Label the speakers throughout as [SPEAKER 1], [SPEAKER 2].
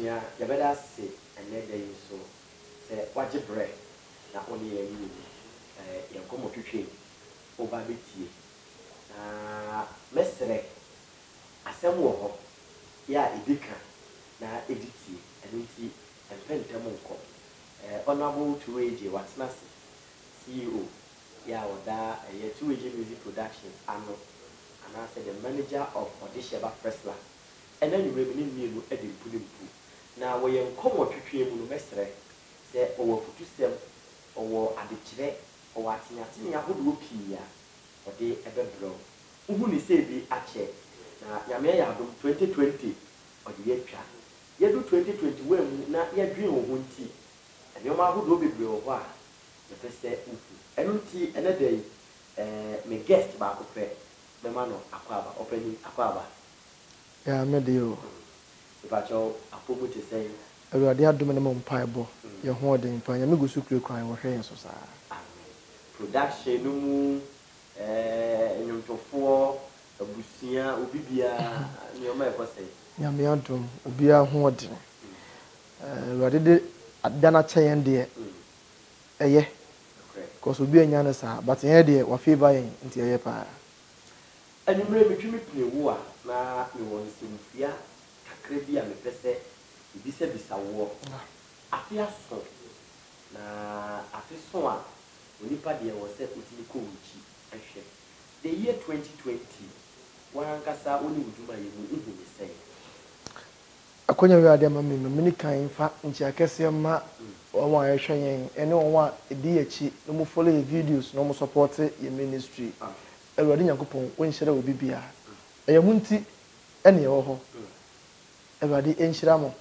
[SPEAKER 1] abusua ya beda se ene dey so se waje bre na oni ya yi ya komo twetwe oba betie na mesre asem wo ho ya edika na editie enti empentem nko honorable Tuweje Watnasi CEO ya oda Tuweje Music Productions ano and I said the manager of Odisheba Presla and then you remember me edin pulimpu na we enkomo twetwe mu no mesre se owo futu sem owo adekire owo atinyate ya hodo pii ya ode ebebro uhu ni se bi ache na yame ya adom 2020 ode yetwa yedu 2021 na yadwen ho nti enoma hodo bebre ho a yepese ufu enu nti ene dey me guest ba ko pe me mano akwaba opening akwaba
[SPEAKER 2] ya me dey o
[SPEAKER 1] ibacho apomu te say
[SPEAKER 2] Awurade adom ne mo mpaebo ye ho odin pa nya me go su kure kwan wo hwe so saa
[SPEAKER 1] production no mu nyomtofo abusia obibia nyoma e ko say
[SPEAKER 2] nya me adom obia ho odin Awurade de adana cheyen de eye cause obi anya na saa but yen de wa favor yen nti eye pa
[SPEAKER 1] anumre betwimi pnewu a na me won simfia kakra bi a me pese ibise bisawo afia so na afiso a onipa de wo se otini ko wuchi ehwe the year 2020 wankasa oni wuduma yemu ihu ni say
[SPEAKER 2] akonya wi ade ma me mini kan fa nchi akese ma won a ehwe yen ene won a edi achi no mo follow your videos no mo support your ministry Awurade Nyankopɔn wonhyira obi bia eye hunti ene ye ho Awurade enhyira mo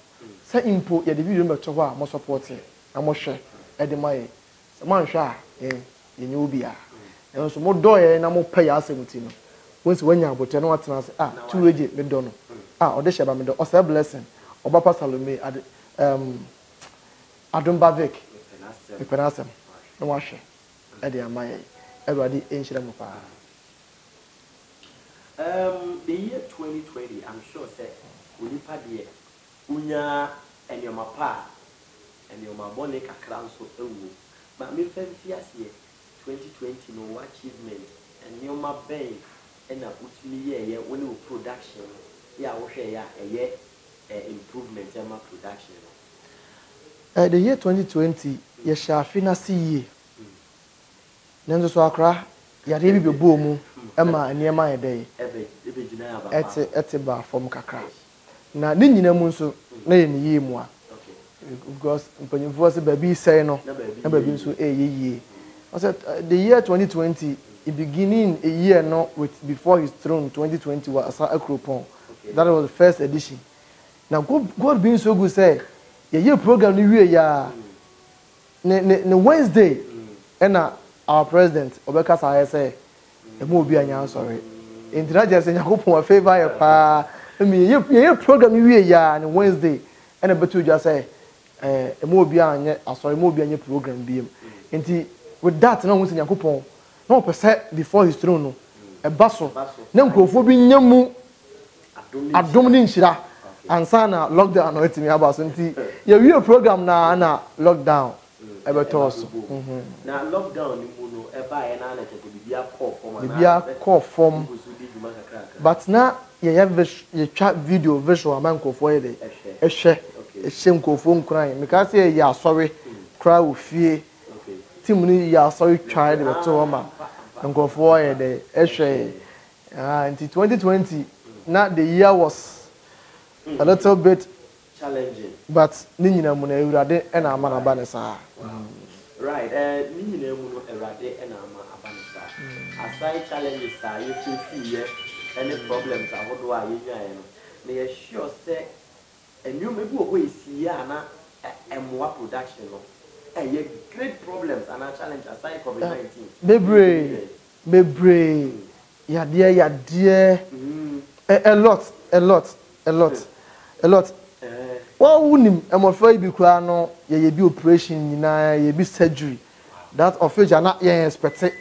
[SPEAKER 2] sa impo ye de video meto ho a mo support na mo hwe ede mai se man hwe a ye nyu bia enso mo do ye na mo pay asemuti no wonsi wanya abote no atena se Tuweje me do no Odisheba me do o say blessing Obapa Salome Adumbavik Epenasem no wa hwe ede amaye Awurade enhyira mo pa
[SPEAKER 1] the year 2020, I'm sure say unipa de unya enyoma pa enyoma bone kakra nso ewu but me fancy 2020 no achievement enyoma ben na utimi ye woni production ya wo hwe ya eye improvement in my production
[SPEAKER 2] the year 2020 ye shafi na siye nenzo so akra yare bi bebo mu ema niema ye dey
[SPEAKER 1] ebe gina ya ba
[SPEAKER 2] ete ba form kakra na ni nyina mu nso na ye ni mu a because mpanyimfo se baby say no na baby nso yeye I said the year 2020 it beginning a year no with before his throne 2020 was Akropon that was the first edition now God being so good say ye program ni wie ya ne Wednesday and our president Obeka say say e mo obi anya sorry interaje say Yakopon favor ya pa me ye program ni wie ya ne Wednesday and betu just say e mo obi anya sorry mo obi anya program bi enti with that na won say Yakopon no person before his throne no e baso na nkrofo bi nyamu adom ni nhyira ansa na lockdown no etimi abaso nti ye wi program na lockdown e betos
[SPEAKER 1] na lockdown ni mu no e ba ye na na tete
[SPEAKER 2] bibia call form but na ye twa video visual man nkrofo ye de e hwe nkrofo nkran me ka say ye asori kra ofie team ni ya sorry try the beto ma nkrofo ye de e hwe until 2020 now the year was a little bit
[SPEAKER 1] challenging
[SPEAKER 2] but ni nyina mu na Awurade e na ama na ba ne saa
[SPEAKER 1] right ni nyina mu no Awurade e na ama aba ne saa aside challenges you face here any problems ahodo a yenya no na ye sure say enyo mebu o esi ya na emwa production no ye great problems and a challenge aside COVID-19
[SPEAKER 2] bebre ya de a lot what unim emofo ibi kura no ye bi operation nyina ye bi surgery that official na ye expect say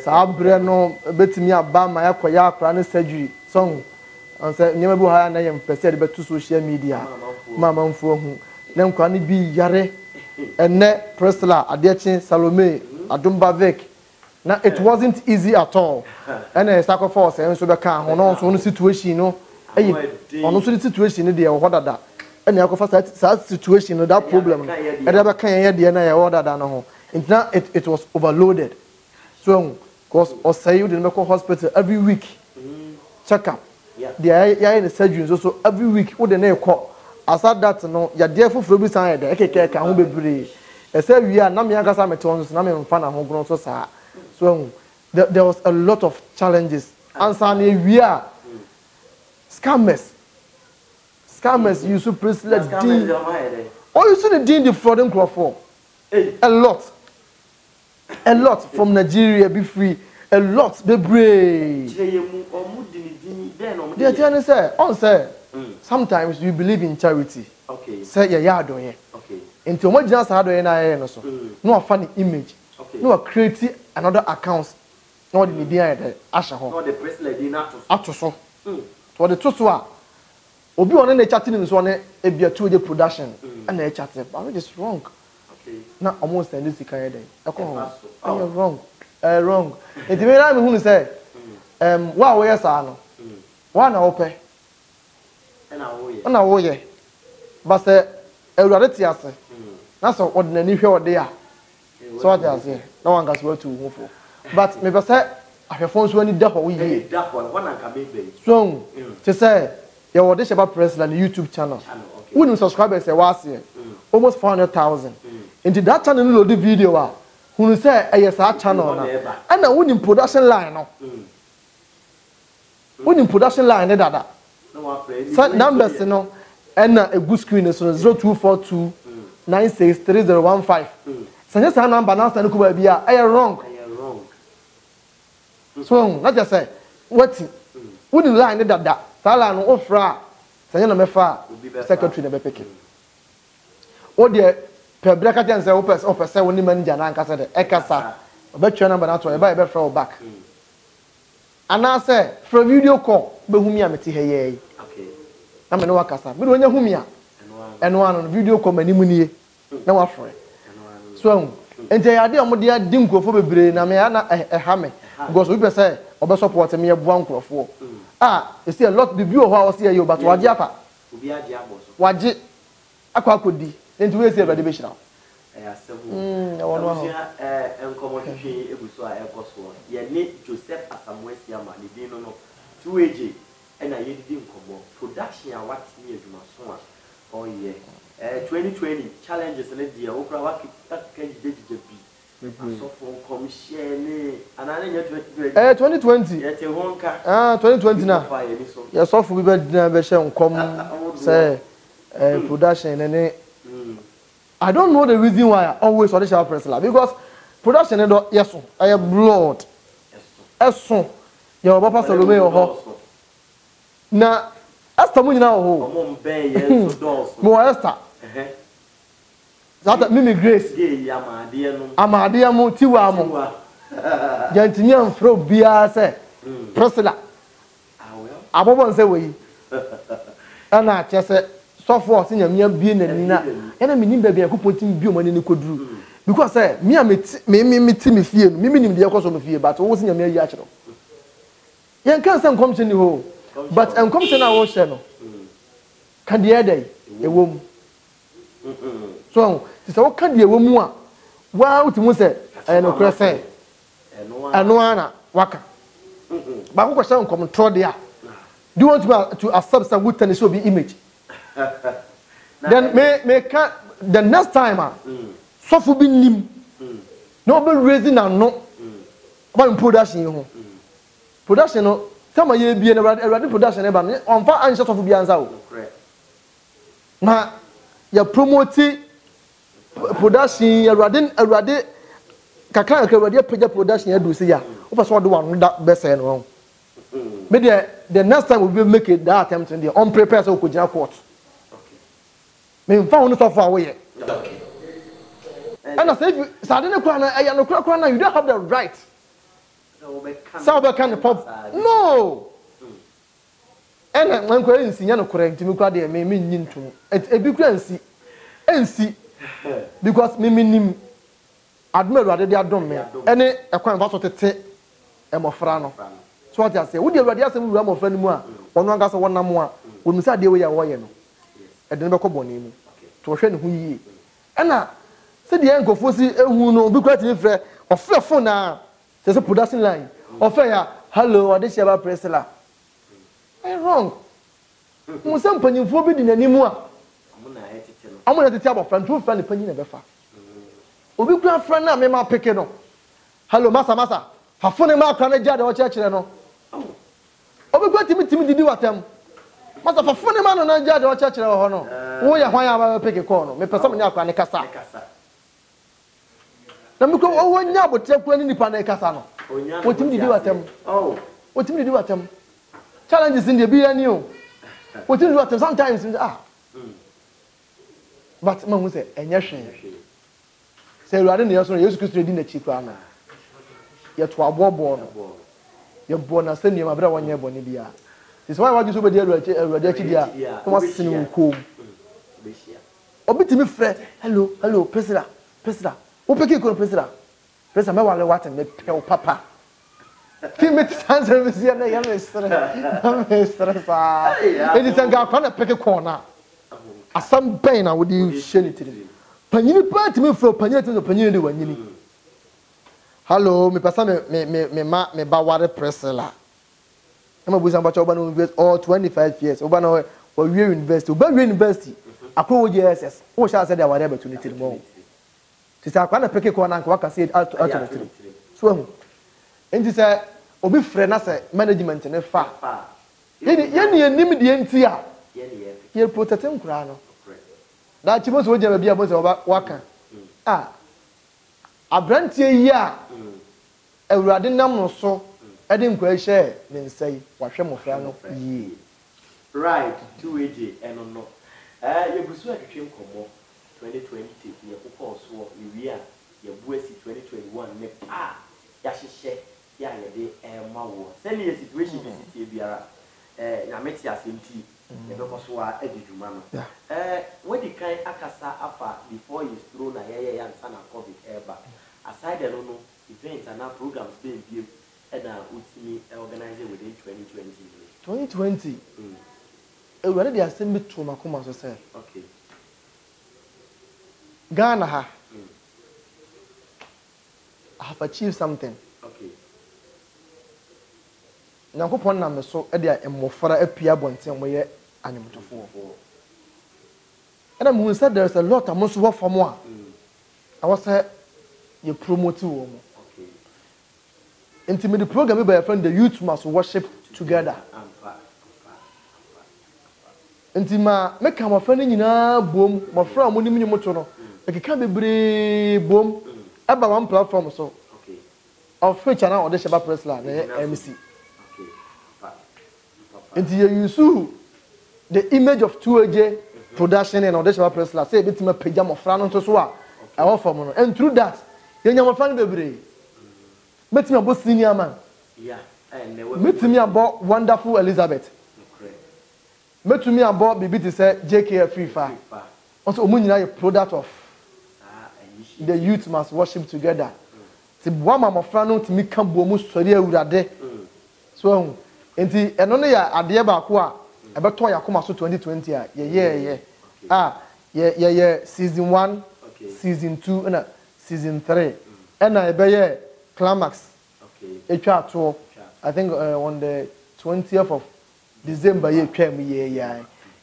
[SPEAKER 2] sabre no betimi aba ma yakoya akra ne surgery song on say nyema bi ha na yem pese de beto social media mama mfo hu na nkwa ne bi yare enne Priscilla Adechi Salome Adumbavik na it wasn't easy at all and a sacrifice and so be kan ho no so situation no ono so situation no de ho dada and ya kofa that situation no that problem no e de be kan ye de na ye ho dada no ho it was overloaded so because osay we dey hospital every week check up there ya in surgery so every week we dey na call aside that no ya dey foforo bi san dey ekeke ka ho bebre e say wi a na me akasa meton so na me mfa na ho gro so saa so there was a lot of challenges answer na wi a scammers use to press let din oh you see the din the frauding crowd a lot from Nigeria be free a lot be brave they tell me say on say sometimes you believe in charity okay say ya do here okay into mo gina sa do here na here no so no funny image okay no create another account no the media there asha ho no the press lady na to so so the to so a obi one na chatting so na e bia to the production and na chatting but it is wrong okay na almost send this kind of you're wrong wrong it me na me hu say wa we sa no wa na ope na wo ye ba se ewurade ti ase na so odinani hwe ode a so what ase na wan gas we to hu fo but me be say ahwefo so ani da ho wo ye da ho na nka be be so to say your wode sheba press la YouTube channel wouldn't subscribers say was almost 400,000 into that channel no the video a who say yes our channel na and na wouldn't production line no wouldn't production line dada so numbers no and a good screen so 0242 963015 sanya sa number na stand ko ba bia I wrong so not just say what wouldn't line dada sala no ofra sanya na mefa secretary na be pick o de pebra ka ten say o pese woni manager na anka say de ekasa obetwa number na to e ba e be fra o back ana say from video call be humi ameti heye okay na me no wakasa me do nya humi a eno ano video call mani mu nie na wa frɛ so ente ya de omode ya di nkrofo bebre na me ya na ha me because we be say obe support me ya bua nkrofo you see a lot the view of how see you but waje apa obi aje aboso waje akodi enti we say everybody be shira I want to
[SPEAKER 1] enkomo twetwe ebuso a ekoso ye ne Joseph Asamoah ama ne din no 2AJ na ye didi nkomo production a what ne adwuma so a oh yeah 2020 challenges ne dia okra wa ka jide bi so for come share ne anane nya
[SPEAKER 2] 2020
[SPEAKER 1] yete honka
[SPEAKER 2] 2020 na ya so for bi be share nkom say production ne I don't know the reason why I always audition press la because production yes I blood yes your papa Salome ho na Esther mu nyina ho mo mben yes dos mo Esther that Mimi Grace ge amade mu tiwa mo gentimi amfro bia say Priscilla abobon say we ana chese so for say nyamia bie na nina ena me nim bia kopotin bio mani ni koduru because say me me fie no me nim de yakoso me fie but wo say nyamia yi a kiro yen kan say nkom che ni ho but nkom che na wo hye no kan de edai ewom so ti say wo kan de ewom a wa utimu say no kra say eno ana waka ba ko hye nkom tro de a do you want to accept some good tennis be image then the next time so for be nim no be raising and no about production ho production no tell my ye be na production e ba no on fa answer so for be answer o na ya promote production erade kakra erade page production ya do say ya o fa so do one da be say no maybe the next time we will make it that attempt in the unprepared so ko jina court me found so far away. Okay. And I say if you sadene kwa na aya no kwa na you don't have the right. So we can pop. No. ɛna manko ensi nya no correct mi kwa de me nyi ntom ebi kura ensi because me nim adom awurade de adom me ɛne ɛkwan fa so tete emofra no so what you say wo de awurade asem wura emofra no mu a ɔno anga so wonam a wo mi sa de we ya wo ye no ɛde ne bɛkɔ bɔne mu to hwɛ ne ho yie ɛna se de enkofo si ehu no bi kura timi frɛ ɔfrɛ phone na se production line ɔfrɛ ya hello ɔde sheba presela wrong mo se mpanyimfo bi di nanimu a amuna tete abofra ntu fra ne panyin na befa obi kura fra na me ma peke no hello masa fa phone ma akra na gya de wo kyerɛkyerɛ no obi kura timi didi watam masa fa phone ma no na gya de wo kyerɛkyerɛ ho no wo ya hwan ya ba peke call no me pesa me nya akra ne kasa na me ko wo nya abotre kura ni nipa na kasa no wo timi didi watam wo timi didi watam challenges in the BNU o wo timi didi watam sometimes but man who say enya hwe say ruade ne yeso Yesu Kristo di na chi kwa na ye to abobo no ye bo na se niam abra wonye bo ne bia this why waju so be di ruade achi dia no wasene nkom obitimi frɛ hello presida wo peki ko presida me wale wat me pe papa ti me tsanse me sia na ya me stress sa e di tanga kwa na peki ko na asam ben na wo di hye ni tiri panyini pa ti me frɛ panyini de wanyini hello me pesa me ba ware presila na mabuza mbacha oba no university or 25 years oba na wo university akwa wo JSS wo sha say dey ware opportunity mo tisa akwa na peke ko na nka say out so hu enti say obi frɛ na say management ne fa ye enim de enti a ye protect nkura no da chi mo so je ba bia mo say waka abrantie yi a awurade nam no so ede nkwa hye ne nsai wahwe mofra no yi
[SPEAKER 1] right 2AJ eno no ye busu atwetwe nkomo 2020 ye kokọ so ewi a ye buasi 2021 ne pa ya hyehye ya ye de ma wo se ne situation bi sitie biara na meti asenti ye be so a adiduma no wedi kan akasa afa before you throw na ye ansa na covid eba aside the no events and programs being built and ultimately organized within 2020 where they are sending me to Makoma so say
[SPEAKER 2] okay Ghana ha I have achieved something
[SPEAKER 1] okay
[SPEAKER 2] Nyankopon na me so e dia emofara apia bonten mo ye anyemtofo and I'm said there's a lot of most work for more I was say you promote wo mo intimate program by a friend the youth must worship together intima make my friend nyina bom my friend mo nim nyimo to no e keka bebre bom aba one platform so
[SPEAKER 1] okay
[SPEAKER 2] of which na ode sheba presla na MC inti you use the image of 2AJ production and ode sheba presla say betima pagya mo fra no to so a I want from no and through that yenya mo friend bebre Meet me about senior man.
[SPEAKER 1] Yeah.
[SPEAKER 2] Meet me about wonderful Elizabeth. Meet me about baby to say JKF FIFA. Also, Omunyina a product of the youth must worship together. The one mama frano to me come bomu story urade. So, enti eno ya ade ba ko a ebeto yakoma so 2020 a ye season 1, season 2 and season 3. And I be climax. Okay. I think on the 20th of December ye came ye.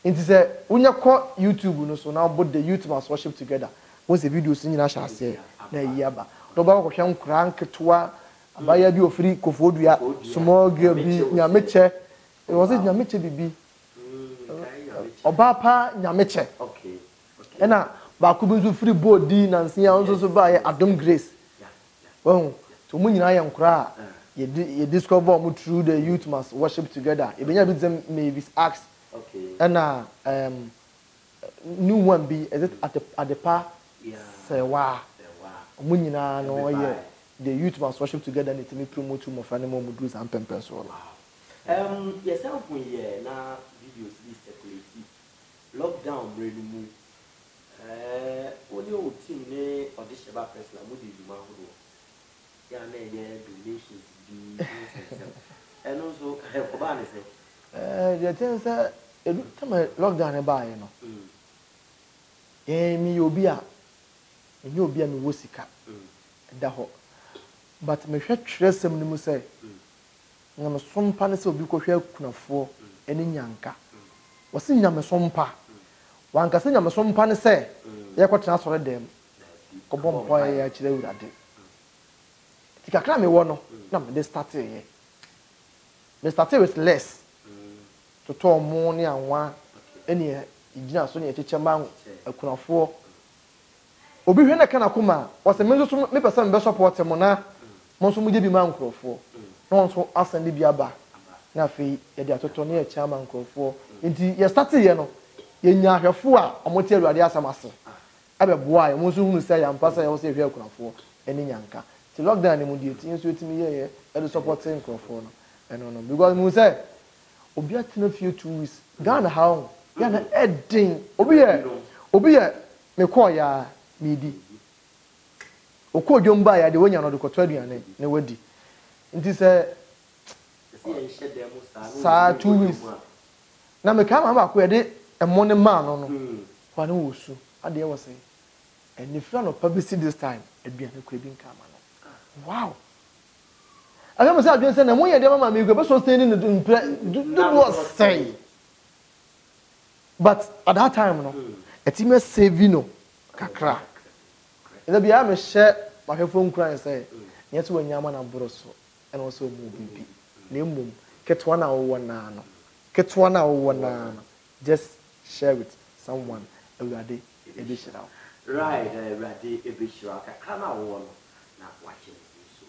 [SPEAKER 2] It is a when you call YouTube no so now both the youth must worship together. Once the video sing na shall say na yaba. Do ba ko hwan kran ketwa abaya bi ofiri kofodua small girl bi nyameche. It was it nyameche bibi. Oba pa nyameche.
[SPEAKER 1] Okay.
[SPEAKER 2] Ena ba ku bi so free body nansi ya onso so ba ye Adom Grace. Well, to Munina and Kra, you discover through the youth must worship together. If you have them, maybe ask.
[SPEAKER 1] Okay.
[SPEAKER 2] And new one be is it at the par?
[SPEAKER 1] Yeah.
[SPEAKER 2] Say wow. Munina no yeah. The youth must worship together and it me promote to my friend more do some pempers. Wow.
[SPEAKER 1] Yes, I'm going here now. Videos this circulate. Lockdown, really move. Only old team ne audition about press la mudi do mahudo. Yeah, donations be and also Obama say.
[SPEAKER 2] The thing is that time lockdown by you know. Me obia, me obia me wosika. Da ho. But me hwe tresem ni mu say. Na me sompa ne se obi ko hwe kunafo eni nyanka. Wose nyame sompa. Wanka se nyame sompa ne se ye kwotena sore dem. Ko bom po ya kire urade. Ti kakra me wo no na me dey start here. Me start with less. To to mo ne anwa eni igina so ne cheche ma akunafo. Obi hwe na kana kuma wose me so me person be support mo na mo so mu je bi ma nkrofo. No so asende bi aba na fe ye de atoto ne ya chama nkrofo. Nti ye start here no ye nya ahwefo a omote awurade asamase abeboa ye mo so hunu say ya mpasa ye wo se hwe akunafo eni nyanka ti lockdown ni mu die ti nso etimi ye e do supporting nkrofo no eno no because mo say obi atena fie 2 weeks Ghana how ya na edin obi ye me call ya medi okodwom ba ya de wonya no de koto aduane ne wadi nti say sa 2 weeks na me ka ma ko ye de emo ne man no kwa ne wosu ade wo say and if you no publicity this time aduane ko ebi nka ma no wow I am saying say na mo ye de mama me go be so staying in do what say but at that time no etime save no kakra ina bia me hye ma hwefo nkran say nyete wanyama na boroso and also mu bibi na emum ketwa na wo na no ketwa na wo na no just share with someone everyday ebe shira
[SPEAKER 1] right everyday ebe shira kakra na wo no na wache so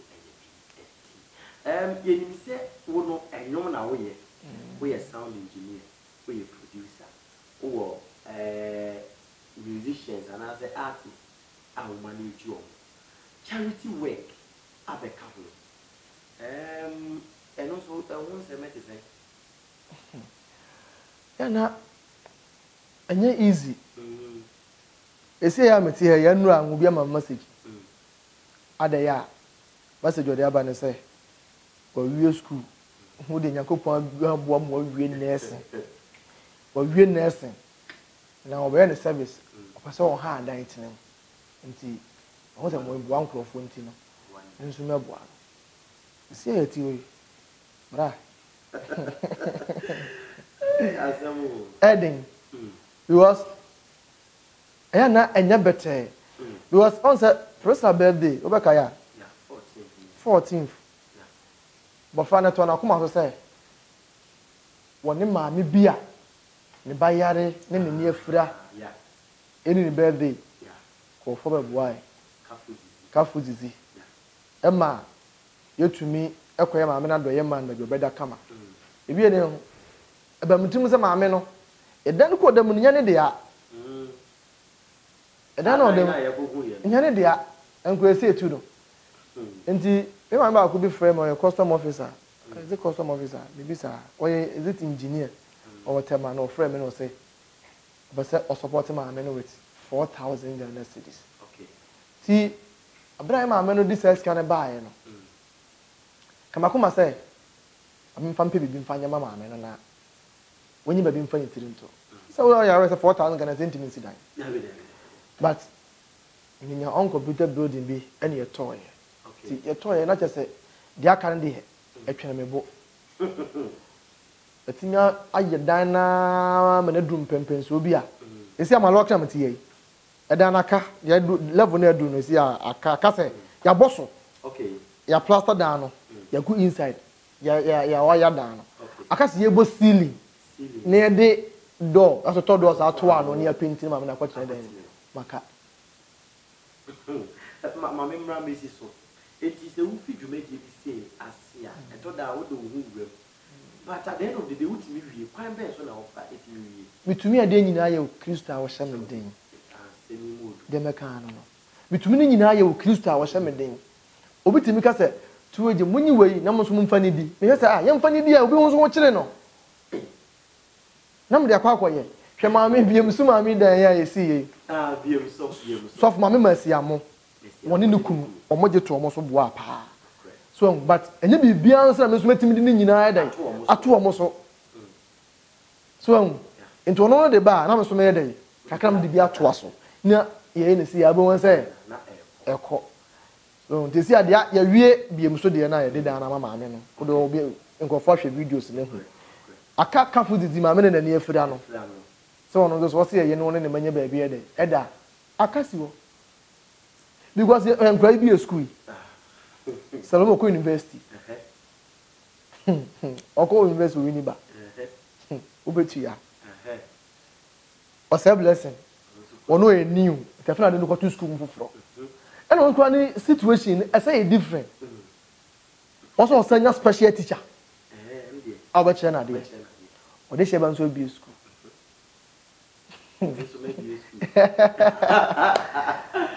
[SPEAKER 1] enye yenim se wo no enyom na wo ye sound engineer wo ye producer wo musicians and as artists I will manage you charity work abeka ho and also one semester say
[SPEAKER 2] yana anya easy ese ya meti here ya nura anwu bia ma message adaya message ode aba ne say wa wie school hu de yakopon aboa mo wie nursing wa wie nursing na obe ne service opase on ha adan tinem nti o se mo bo ankrofo nti no nso meboa ese ya ti we bra
[SPEAKER 1] asamu
[SPEAKER 2] Eden because na enya better because on say personal birthday obeka ya 14th but fa na to na kuma so say woni maami bia ne bayare ne ne afura eni ne birthday ko fo be boy kafu zizi ema yetumi ekoye maami na do ye man na beda kama ebi ne eba mutum se maami no edan ko da munya ne de ya edan no dem nya ne de ya enko ese etu no enti me maami ba ko bi frame or custom officer is it custom officer maybe sir or is it engineer or whatever no frame no say but say or support maami no with 4,000 Ghana cedis
[SPEAKER 1] okay
[SPEAKER 2] ti abra maami no this scan buy no kama kuma say am fam pe bibi mfanya maami no na wonyi ba bi mfanya tirinto so we are 4,000 Ghana cedis in dan but in your own computer building be any toy okay see your toy na just say dia kan de etwene mebo etinya aye dan na me na dum pempen so bi a esi ama lock am tie edan aka ya level na adu no si aka say ya boso
[SPEAKER 1] okay
[SPEAKER 2] ya plaster down no ya go inside ya wire down no aka se ye bo ceiling na de door aso to doors ato ano na ya paint ma na kwachire dan maka
[SPEAKER 1] mama mra mesi so eti se wu fi dwumeje bi se asia eto da wo de wo hu wura but at the end of the day wutimi wie kwan ben so na wo fa eti wie
[SPEAKER 2] mitumi ade nyina ye Kristo a wo hye me den de meka no mitumi ni nyina ye Kristo a wo hye me den obitimi ka se tuweje munyi wei na mo so mfa ni di me hwɛ sɛ yɛ mfa ni di a obi ho so wo kyere no na mo de akwakoye hwɛ maame biem so maame dan ya yesi ye
[SPEAKER 1] biem
[SPEAKER 2] so maame masiamo woni ne kunu omoje to omo so boa pa so but enye bibia nsa me so metimi di ne nyinaa dan ato omo so so into no de ba na me so me dan kakra me de bi ato aso na ye ne si abo won say eko so te si ade ya wie biem so de na ye de dan na maame no wo de obi nkofo hwɛ videos ne hu aka kafu didi maame ne na ne afira no so ono so se ye no ne manya ba bi ede eda akasi wo because I'm going to be a school. Salome Oko University. Oko University we ni ba. Obetu ya. Ose blessing. Ono e new. Tefuna de no go to school mfoforo. And on kwani situation I say different. Also on senior special teacher. Aba che na de. O de sheba nso bi school.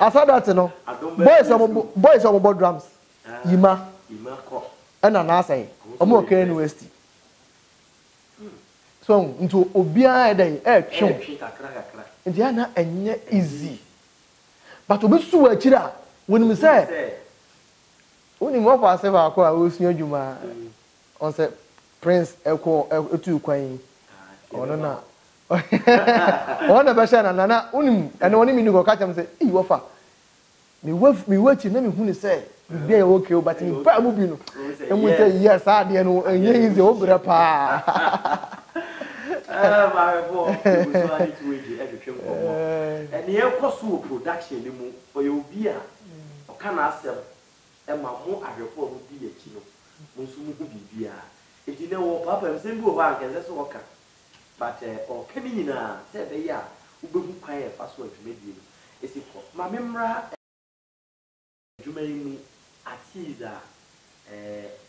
[SPEAKER 2] I saw that no. Boys are drums. Yima ko. And an asay. Omo okay university. So into obia dey twon. Indiana enye easy. But obi su akira when me say oni mo fa se ba ko a osun adwuma on say prince eko etu kwan ono na ona ba sha na nana unim ene oni mi ni go catch am say e wo fa me wachi na me hu ni say bia e okay but me pa mu bi no e mu say yes ade no enye easy obra pa
[SPEAKER 1] my boy so I need to wait e twem komo ene e koso production ni mu oyo bi a o kana asem e ma mu ahwefo mu di yachi no mu so mu hu bibia eti ne wo papa em sem bi o ba nke so woka but o kemi nyina say be ya ubehu kwan e fa so adwumedie esi ko ma memra adwumani atiza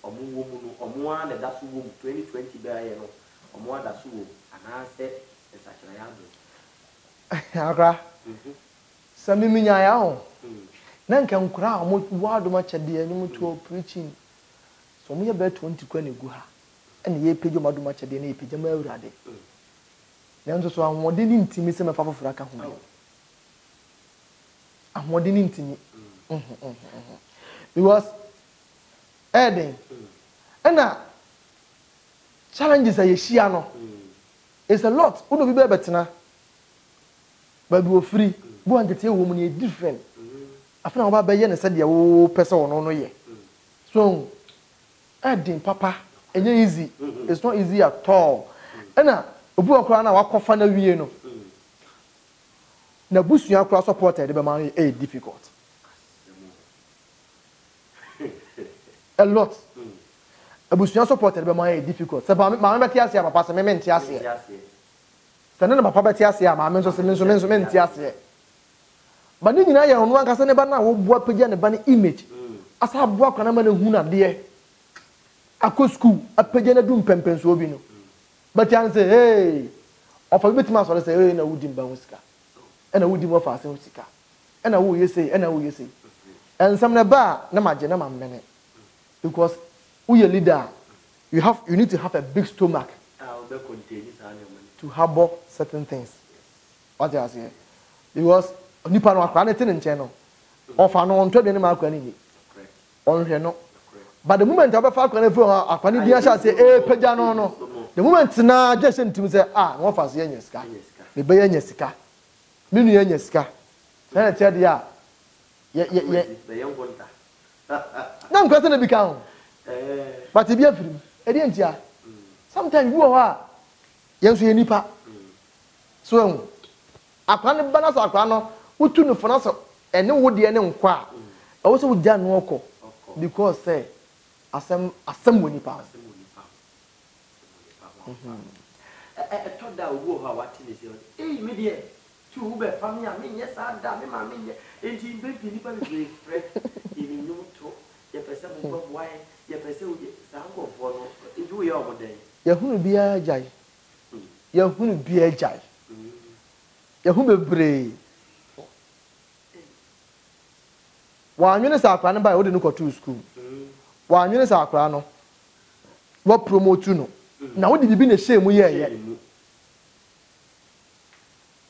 [SPEAKER 1] omuwo mu no omo a na da so wo 2020 be aye no omo da so wo anase esachira ya do
[SPEAKER 2] akra sami minya ya ho na nka nkura omo wado ma chede anyum to preaching so mo ye be 20 kwa na gu ha ene ye pejo mado ma chede na ye pejo ma awurade na nso so ahode ni ntimi se mefa foforo aka ho ahode ni ntimi because Eden and challenges are yeshia no it's a lot uno be betena but we free bo antete wo mu ne different afina oba be ye ne said wo pese wo no ye so Eden papa enye easy it's not easy at all and obu okra na wakofa na wie no na busu akra supported be man e difficult a lot abusuan supported be my difficult se ba ma be tiase papa se me ntiase se ne papa be tiase ma me nso se me ntiase ba ni nyina ye hono anka se ne ba na wo boa pagya ne ba ne image asa boa kwana ma na hu na de akọ school apagya na dum pempenso obi no but yan say hey ofa bi betima so say hey na wudi mba ho sika e na wudi mo fa ase ho sika e na wo yesei e na wo yesei ensam na ba na maje na mammene because we a leader you need to have a big stomach to harbor certain things what you say because nipa no akwa na tin nche no ofa no onto de ne ma akwa ni on hwe no but the moment abafa akwa na fu akwa ni dia sha say pagya no the moment na just ntim say no fa so yenya sika me be yenya sika me nu yenya sika na te de ya na nkwase na bika ho but e bia firim e dey ntia sometimes you are yenso ye nipa so akwa ne bana so akwa no utu no fona so ene wo de ne nkwa a wo so wo dia no okọ because say asem wo nipa
[SPEAKER 1] toda wo ha wati ne se me de tu ube family me nyesa da me ma me nye enti be bi nipa be frɛ ini nyum to ye pese mo gbo boy ye pese wo sa nkofo no eju ye omodan
[SPEAKER 2] ye hunu bia jai ye hunu bia jai ye hu bebre wa anwene sa akwa ne ba wo de no to school wa anwene sa akra no wo promote no na wo di bibi na share mu ye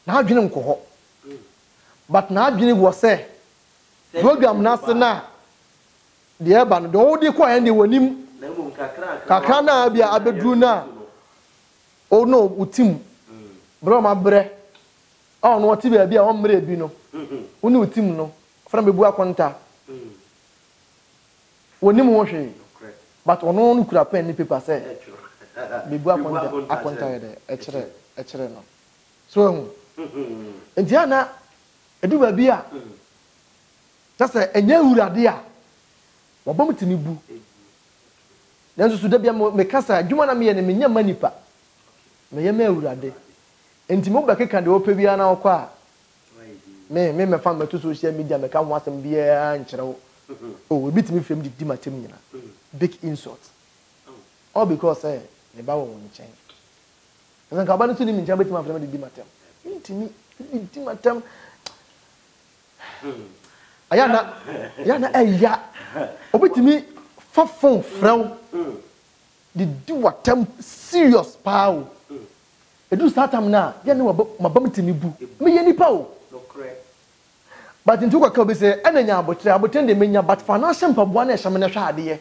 [SPEAKER 2] na adwene nko ho but na adwene wo say program na se na de eba no de wo di kwa yan de wonim kakra na bia abedru na o no utim bro ma bre o no ti bia bia o mre bi no wo ni utim no fra bebu akonta wonim wo hwe but ono no kura pen ni paper say bebu akonta ye de e kire no so Indiana edu ba bia just enye urade a wobom tini bu nanso so da bia me kasa adwuma na me ye ne menya manipa me ye ma urade enti mo ba keka de opa bia na okwa me fa ma to social media me ka ho asem bia nkyerɛ oh we bitimi frame di matem nyina big insult all because ne ba wo nchen nsan ka ba no to ni nchen betima frame di matem intimi di matem ayana eya obetimi fa phone frɛw di watam serious power edu startam na ya ne mabam tini bu me ye nipa o but ntu kwa ka be say enanya abotre de menya but financial mpaboa na ehye me na hwa ade ye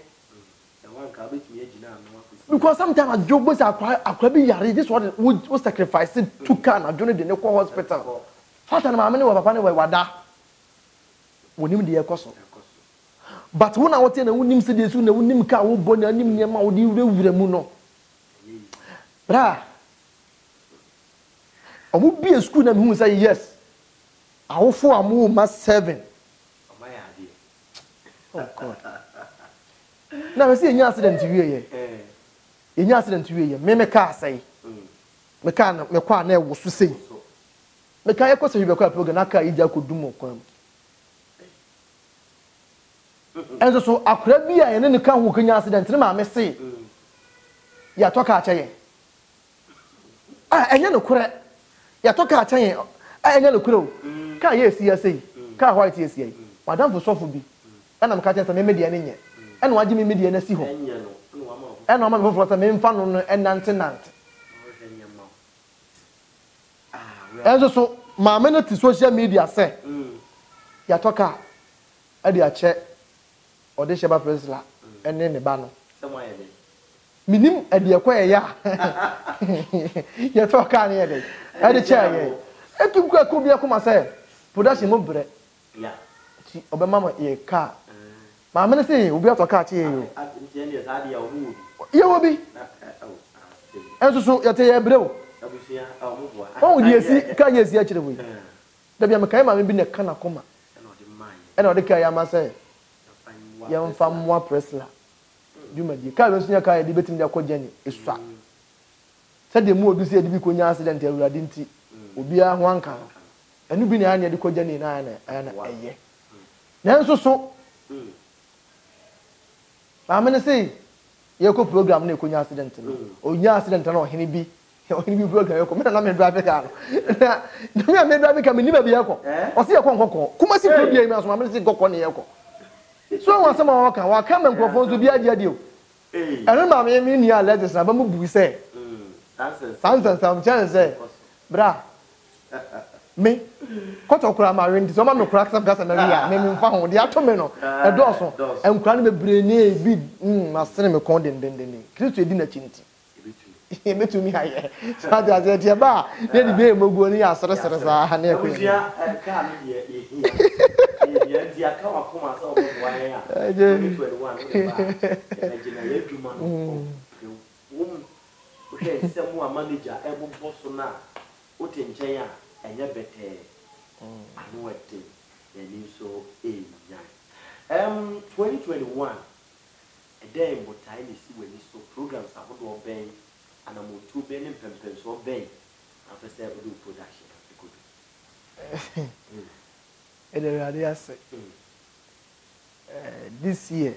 [SPEAKER 2] because sometimes a job was akwa bi yare this what we sacrifice to can adwene de ne ko hospital fata na maame ne wa papa ne wa wada wonim de yekoso but wona wote na wonim se de su na wonim ka wo bo na nim ne ma wo de wura mu no bra omu bi school na me hu say yes awofo amu ma 7 oh god na we see enya accident wie ye enya accident wie ye me ka asai me ka na me kwa na e wo so sei me ka yekoso hwe be kwa program na ka ija kodum okwan enzo so akura bi a ene ne ka ho kanya accident ne ma me sei ya toka acha ye enye no kure ya toka acha ye enye no kure o ka ye si ya sei ka white ye si ye madam fo sofo bi ana me ka tenta me media ne nye ena waje me media na si ho ena ma me fo fo me mfa no no enante enzo so ma me no ti social media say ya toka ade ache ode sheba presla ene ne ba no minim ade ekwa ya ya toka ne ade ade che ye etum kwa ko bia kuma say production mo bre ya ti obema ye ka ma me say obi atoka che ye yo ntie ne sa de ya ohu ye obi enso so ya te ye bre o abusia mo boa o di esi ka ye esi a kire bo da bia me kai ma me bi ne kana koma ena ode ka ya ma say ya mfa mwa presla duma di ka wensu nya ka ya di betim de akogya ni esua se de mu obi se de bi konya accident awurade nti obi a ho anka enu bi na ya de kogya ni na eye nanso so amene sei ye ko program na konya accident no onya accident na ohene bi program ye ko me na me drive car na me drive car me ni ba bi ye ko o se ye ko nkoko kuma si program mi aso amene sei nkoko ne ye ko so wa sama wa ka menkofo nso bi ade o eno ma me ni allergies na ba mu bu se sansan chance bra me koto kura ma rendi so ma me kura kasam gasa na ria me mfa ho de ato me no e do so enkura ne bebre ne bi ma sene me kon den kristo edi na chinti e metumi aye sa de aze de ba ne di be mogu ni asere sere sa na e ko ya ka me ye ya dia ka wa koma sa o bo wa ya 2021 na ye duma no o he se mu a manager e bo boss na o te nchen a enye bete anu ete ye ni so enya 2021 e dey mbotai ni si we ni so programs abodo ben ana mo tu ben pempen so ben afese do production good this year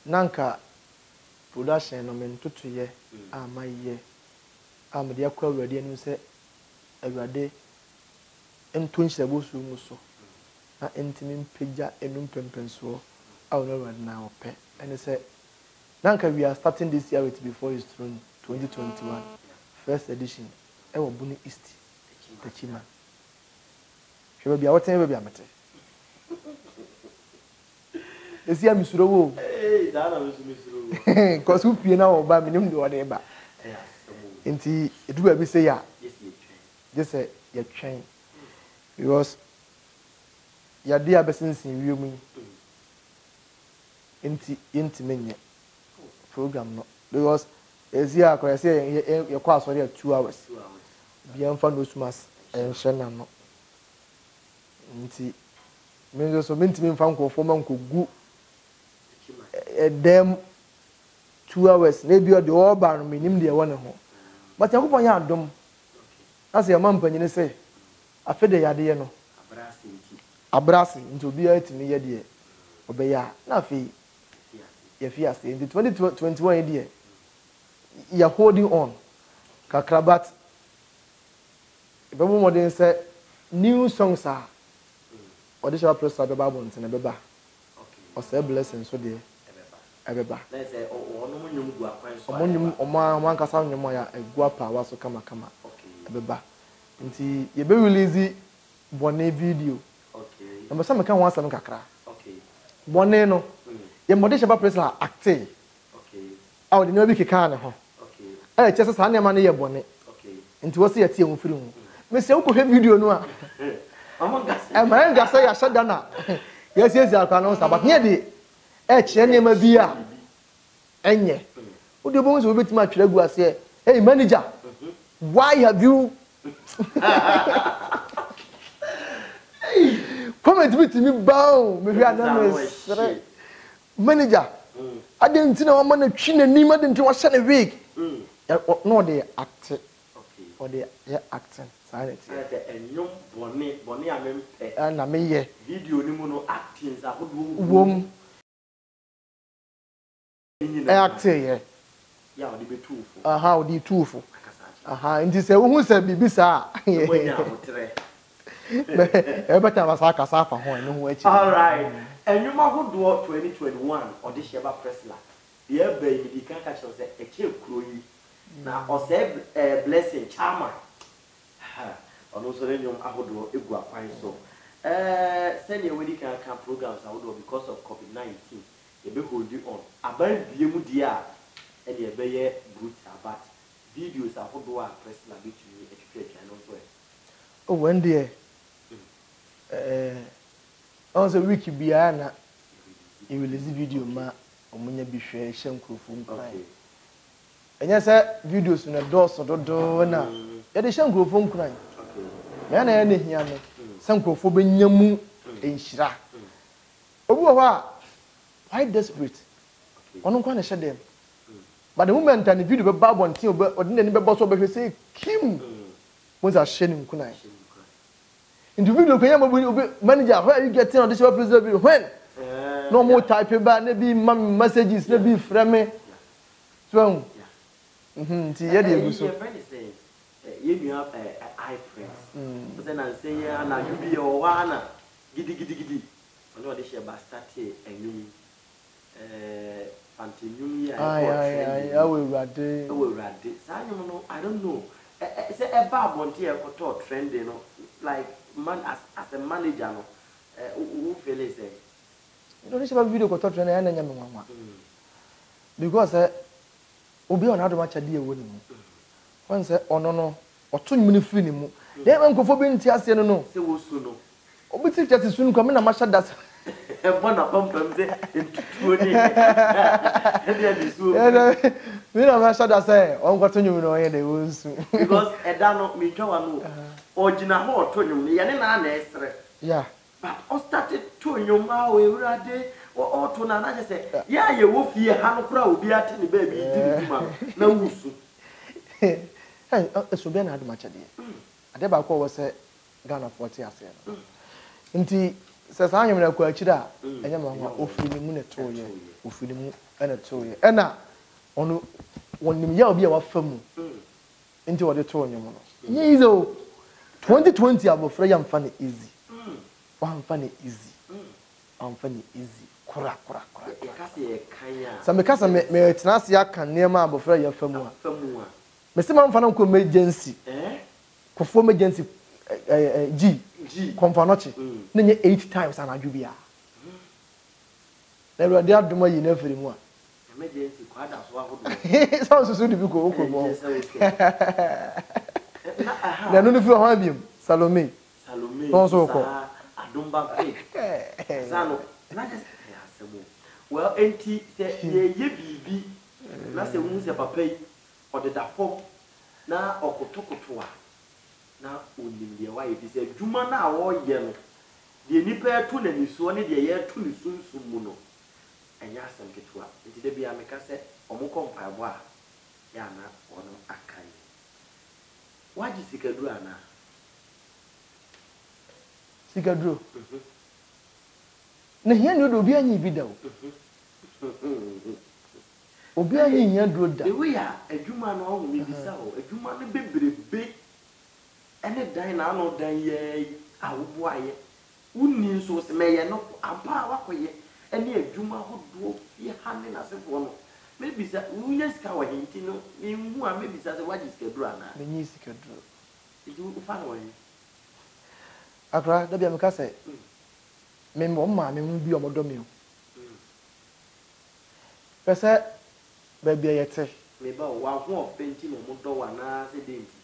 [SPEAKER 2] nanka production no men tutuye amaye amde akwa awurade anu se awurade entonhyira bosu mu so na entimi mpagya enum pempenso I will not now pay. And they said, Nanka, we are starting this year with Before His Throne 2021, first edition. I will Buni East, the Chima. She will be our time, will be a matter. They see a Misro. Hey, that was Misro. Because who pay now by minimum or whatever. Inti, it will be say, yeah, just say, you're trained. Because your dear business in you, inti many program no because as you are say your course only 2 hours beyond for no sumas and shana no inti me so minti me fan ko forma ko gu dem 2 hours na bi o de oba no minim de wona ho but yakopon ya adom as your man panyine say afede yade ye no abrasi nti obi atimi ye de obeya na afi Yes, in the 2021 year, you are holding on. Kakrabat. If everyone say new songs are, or this shall press the Bible and the Beba, or say blessings so dear. Ebeba. Let's say, or no one can sound your moya a guapa was so come. Ebeba. Until you be releasing one video. Okay. And some can want some kakra. Okay. One no. Your modest about person acting. Okay. I would never be kind of. Okay. I just a money your bonnet. Okay. And to see a tea on film. Miss Uncle have video no. I'm going to say I shut down. Yes, I can answer, but near the H. Any beer. And ye. Who the bones will be too much regular say, hey, manager, why have you come with me bound? Maybe I don't know. Manager, I didn't know I'm going to chin and name it into a Sunday week. No, they acting. Okay. Or they acting. Silent. And young Bonnie, I mean, and I may video no acting. Womb. Acting, yeah, the be too. How the two for. And this who said, be bizarre. Every time I saw Casafa, all right. And you might do 2021 or this year press la. Yeah, baby, the can't catch us a chill crew. Now, or say blessing, charmer. And also, then you have to do a good fine so. Send your wedding can programs I would do because of COVID-19. You be holding on. About Bimudia and the Bayer good about videos I would do a press la between education and also. Oh, one day. Also, wiki biana, you will see video ma omunya bihwe hye nkrofo nkran. Enya se videos na doso dodo na. Ya de hye nkrofo nkran. Me na ya ne hia no. Se nkrofo benyamu enhira. Obi wo ha why desperate? Ono nkwa na hye dem. But the moment and the video be bab on tin odin ni be boso be say kim. Mo za hye ni nkran. In the video, manager, where are you getting on this video? When? No more type about maybe messages, maybe from me. So, you have eye friends. But then I say, and you be your one, giddy. I know this year, but start here and you, continue. I will read it. I don't know. It's a bad one here for trend, you know, like. Man as a manager no who feel is you don't see video ko touch na nya me nwanwa because obi on ado match ade ewo ni mu when say ono no oto nyum ni free ni mu dey man ko fo bi nti ase no say wo su no obi ti chati su no ko me na masha das e bona pam say entutuo ni e dey di su me na masha das on ko to nyum no ye dey wo su because e da no me twa wa no original ho to nyum ye ne na esre yeah but o started to nyum ma we urade o to na na say ya ye wo fie ha no kura obi ate ne ba bi di ni ma na wusu so be na ade macha de ade ba ko wo say Ghana 40 ase no nti se sa nyum na ko akira enya ma ho ofiri ni mu ne to ye ofiri mu na to ye na ono wonim ya obi a wa famu nti wo de to nyum no nye izo 2020 abofra yam fa na easy. One funny easy. One funny easy. kora
[SPEAKER 1] ya ka se kan
[SPEAKER 2] sa me ka sa me tena se aka niema abofra ya famu a me se ma mfa na nko emergency kofo emergency G konfanochi na nye 8 times anadwo bia na Awurade adom ayi na afiri mu a
[SPEAKER 1] emergency kwada so ahodo
[SPEAKER 2] so so di bi ko mo na no fi ho abiem Salome no so ko
[SPEAKER 1] adomba fe sano na just asemo well enti ye bibi na se hu se papa yi odeda fo na okotokoto a na onim de wa ye bi se dwuma na wo ye no de nipa eto na nisuo ne de ye eto ne sunsun mu no enya asem ketua enti de bia meka se omukọ mpaebo a ya na ono akan waji sikaduru ana
[SPEAKER 2] sikaduru na hia ni obi anyi bi da o obi anyi hia duro da
[SPEAKER 1] the way a adwuma no ho mi bisa o adwuma no bebrebe ene dan na no dan ye awobo aye unni nso se meye no ampa wakoye ene adwuma hodo ye hane na sefo no maybe sa unya sika wa hinti no nhu a maybe sa se waji sikaduru ana
[SPEAKER 2] menyi sikaduru
[SPEAKER 1] itu ufa no yi
[SPEAKER 2] akra da bia meka se me mo ma me hu bi omodo me o pese ba bia yete
[SPEAKER 1] me ba wa ho ofenti no modo wa na se denti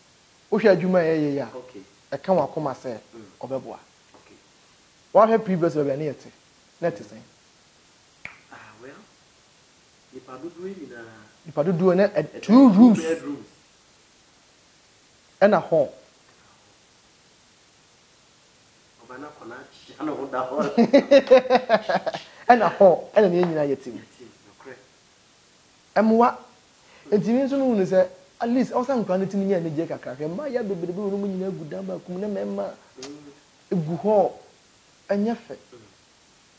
[SPEAKER 2] wo hwa adwuma ye ya
[SPEAKER 1] okay
[SPEAKER 2] e kan wa koma se obeboa
[SPEAKER 1] okay
[SPEAKER 2] wa hwa previous ba bia na yete na te sen
[SPEAKER 1] well
[SPEAKER 2] ipa dudu na 2 rooms and a hall
[SPEAKER 1] obana kona chano hoda hall
[SPEAKER 2] and a hall and na nyina yetim emwa entimi nso no se at least also nkwa na timi nya na je kakra hwe ma ya beberebe wo mu nyina gudan ba kum na mema egu hall anya fe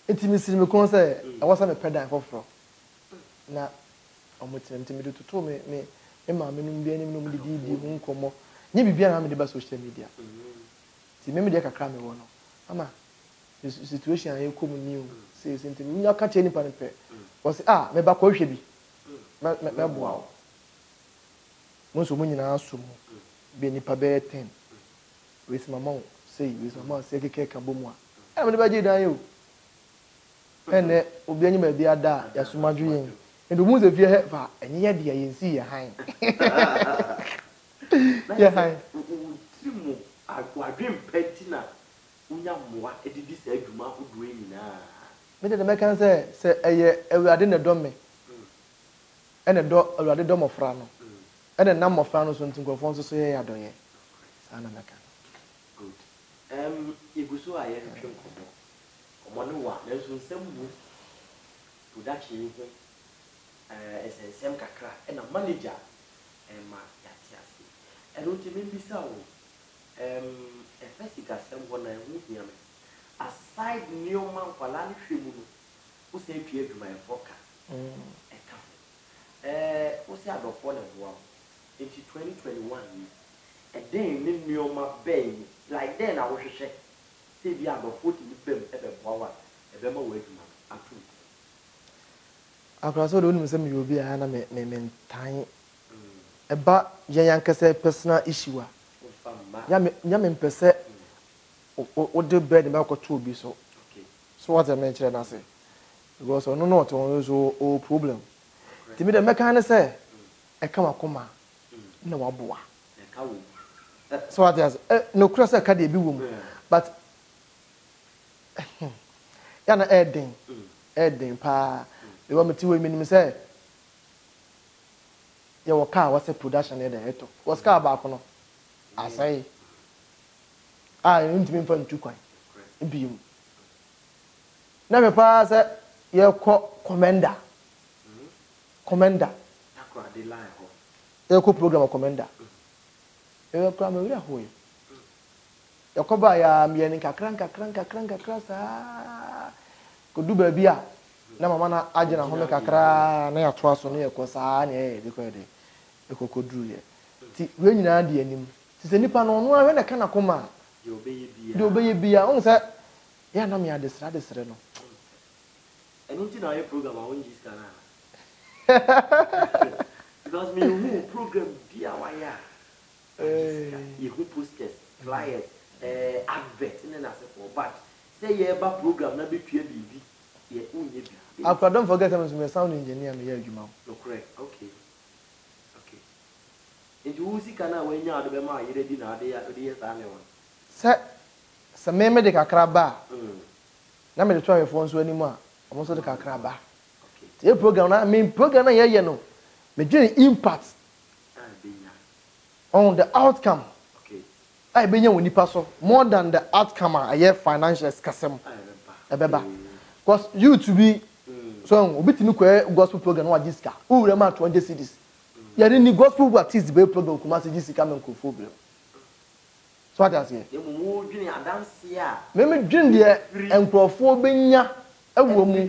[SPEAKER 2] entimi siri me kon se awasa me pedan foforo na omotintem de toto me ma me num bia nim no mu di hu nkomo nye bibia na me de ba social media ti me de kakra me wo no ama situation ayi kom new say ntem nya ka che ni pa ne pe wo say me ba ko hwe bi me boa wo mo so mo nyina so mo bi ni pa be 10 we say mama say keke ka bomu a me de ba je dan yo ene obi anyi ma bi ada ya sumadwu yin ndo mu ze vie fa enye ya dia yensi ya han ya han
[SPEAKER 1] timu agwadwen pentina unya moa edidi sa adwuma hodo nyina
[SPEAKER 2] me de meka se eye Awurade ne do me ene do Awurade do mofra no ene na mofra no so ntinkofo nso so ye ya doye sana meka
[SPEAKER 1] good iguso aye hwehwe nkomo omone wa na so nsambu production ho SSM kakra and a manager ma yatiasi eno timi bisa wo efesika sem wona ehu hia me aside neoma kwala ne hwemu no wo se atwa adwuma efoka eka wo se adofo ne boa into 2021 then ne neoma bay like then I wo hwehwe se bi adofo ti bem ebe boa wa ebe ma wo adwuma atu
[SPEAKER 2] akra so do nim se me obi a na me tan eba yankase personal issue a nya me mpese o de bed me akoto obi so so what I mention na say because no not on so o problem timi de meka na say e ka makoma na waboa so what as no cross ka de bi wom but ya na eden pa they want me to women say ya waka was a production there eto was car back no asai ntimi mfa ntu kwan bium na me pa say ye commander
[SPEAKER 1] akwa de line ho
[SPEAKER 2] ye program commander ye ko me wira ho ye ko ba ya me ni kakran sa ko du ba bia na mama na agena home kakra na ya toa so na ye ko saa na ye de ko de e kokodru ye ti we nyina de anim ti se nipa no no ahwe na kana koma de obeye bia on se ya na me adesra no
[SPEAKER 1] And until now, your program, I won't just because me who program DIY. You who posters, flyers, adverts, and then I said, oh, but say you have a program, not be clear, baby.
[SPEAKER 2] Don't forget I'm a sound engineer.
[SPEAKER 1] No, correct. Okay. And you see, can I when you are the Bema, you ready now? They are the family one.
[SPEAKER 2] Sir, some medical crabba. Now, me try your phones anymore. I'm also the crabba. The program, I mean, program, you know, the impact on the outcome. Okay. I been here when you pass more than the outcome. I have financial scasm. Because you to be so, we need to gospel program. What this car? Who remember 20 cities? You are in the gospel. What is the program? Come as this come and go for them. So what I say? You move in a dance here. Maybe drink there and perform benya. A woman.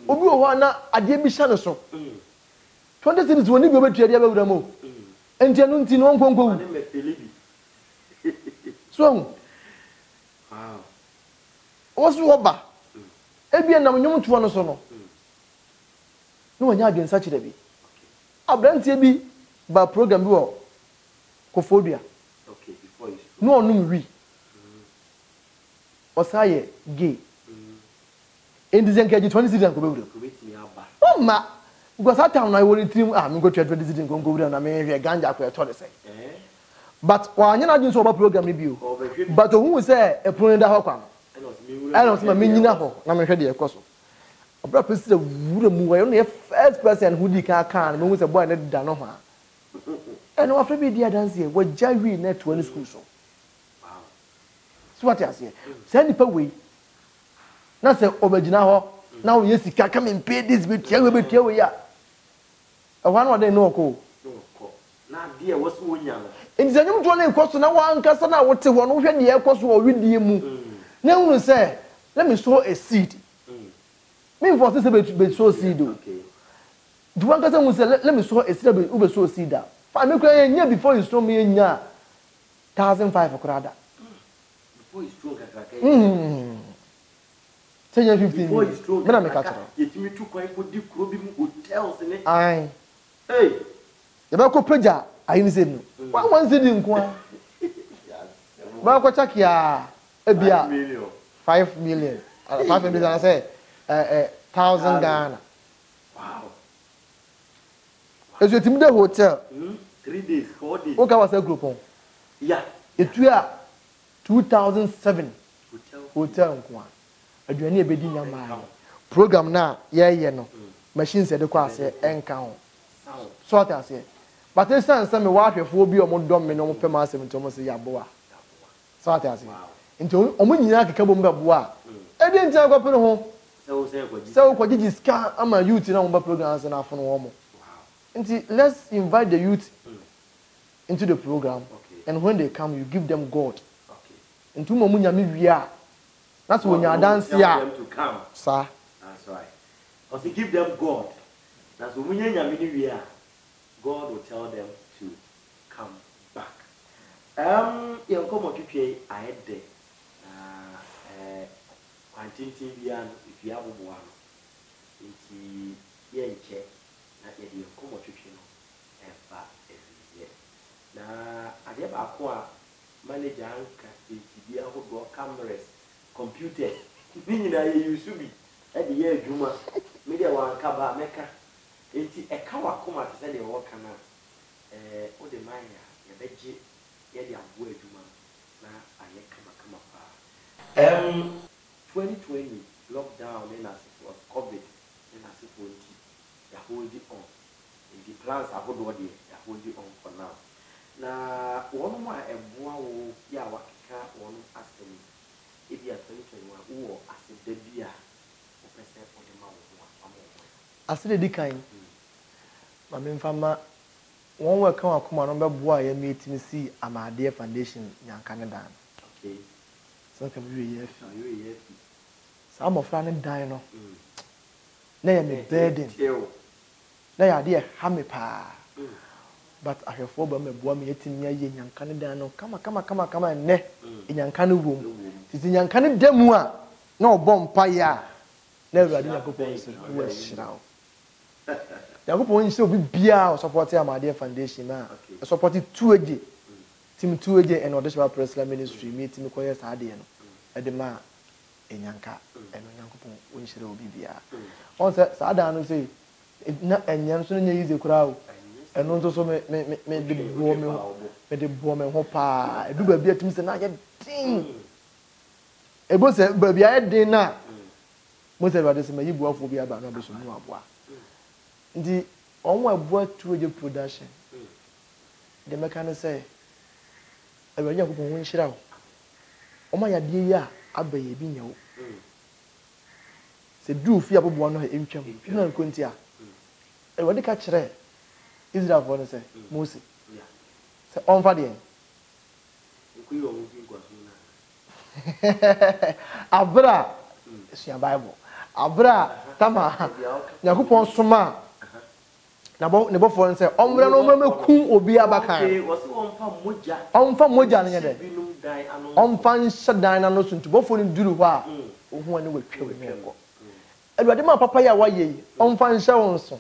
[SPEAKER 2] Obi owana adie bi hya ne so 20 cities woni bi obetua dia bewura mo enti anu nti no nkonko so wow osu oba ebi na nyom tuo no so no no wanya adwen sa kire bi abrantie bi ba program bi wo Kofodua okay before you no onum wi osaye gay in the Zenkaji 20 cities and go over. Oh, ma, because that time I will dream. I'm going to 20 cities and go over and I may have a ganja for a toilet. But while you're not doing so about program review, but who say a point that how I don't see my meaning now. I'm ready, of course. A brother is a wood move. I only a first person who did can move a boy and done no harm. And after me, dear dance here, what Jerry net 20 schools. So what I say, send it away. Na say obegina ho na wo yesika come and pay this bit here we be we ya e wan wo dey no ko na dia wo so wonya no enzanyum to na ekoso na wa ankasa na wo te ho no hwe ne ekoso wo widie mu na hunu say let me sow a seed me for say be sow seed okay do one ankasa mu say let me sow a seed be sow seed da fa me kra nya before you sow me nya 1500 krada before you sow kakaka 10 years 15 years. Me na me catch her.
[SPEAKER 1] Yetimi tu kwan ko di kuro bi mu hotels ne.
[SPEAKER 2] Ai.
[SPEAKER 1] Hey.
[SPEAKER 2] Ya ba ko preja ayi ni se no. One cedi nko a. Ba ko check ya e bia 5 million. 5 million I say 1000 Ghana. Wow. Ezo yetimi de hotel.
[SPEAKER 1] 3 days, 4 days.
[SPEAKER 2] O ka was a group on.
[SPEAKER 1] Yeah.
[SPEAKER 2] Etua 2007 hotel nko a. Aduane ebedi nyama program na ye no machines de kwa ase enka ho so what I say but this sense me wa hwefo bi o mo dom me no mo pema asem nto mo se yaboa so what I say nto o mo nyina keka bom be boa e de ntia kwa pene ho se o kwa gigi ska ama youth na mo ba program ase na afo no mo nti let's invite the youth into the program and when they come you give them God nto mo nyame wia. That's when you dance here. Them to come. Sir. That's right. Because you give them God. That's when you are. God will tell them to come back. You come on to pay. I had the quantity beyond if you have one. It's here in check. Now you come on to pay. Now I have a core manager and the cameras. Computers, meaning that you should be at the year Juma, media one cover maker. It's a cover come to say the work canal. Oh, the mine, the veggie, the way Juma. Now I come up. 2020 lockdown, then as it was COVID, then as it was they hold it on. In the plans are hold on, they hold it on for now. Now, one more a boy, yeah, what one asking. If you are 2021, who as a debia, or percent for the mouth, as the decline. My main farmer, one will come on number boy, a meeting see Amadia Foundation, young Canada. Okay. So can we some of running dino. Nay, me burden. Nay, idea, hammy pa. But I have four me boy me eating near young Canada. No, come and ne in young canoe room. It's in young canoe demua. No bomb paya. na awurade nyankopɔn nsɛ wo ahyira wo nyankopɔn nhyɛ obi biara ɔsupporte Amadeɛ Foundation na ɔsupporte Tuaje team Tuaje and Odeshaba Presla Ministry meeting koyɛ saa deɛ no ɛde ma enyanka ɛno nyankopɔn ɔnhyira obi biara on sɛ saa da no sɛ na enyan so nyɛ yize kura o ɛno nso so me de bo me ho pa edu ba bia tim sɛ na yɛ din ebo sɛ ba bia yɛ din na mo sɛ ba de sɛ mayi buafo bi aba na be so mu aboa ndi ɔmo aboa Tuaje production de meka no sɛ awurade nyankopɔn ɔnhyira wo ɔmo ayɛdeɛ yi a aba yɛ bi nyawo sɛ du fi aboboa no ha entwam na nkonti a awurade ka kyerɛ Israel for no sɛ Mose sɛ ɔmfa deɛ abra sua Bible abra tama nyankopɔn soma na ne bɔfo no sɛ ɔmra no ɔmra obi abakan ɔmfa mogya no nyɛ dɛ ɔmfa nhyɛ dan na no so nti bɔfo no duru hɔ a ohu ani watwa wo nkɔ awurade ma papa ya wayɛ yi ɔmfa nhyɛ wo nso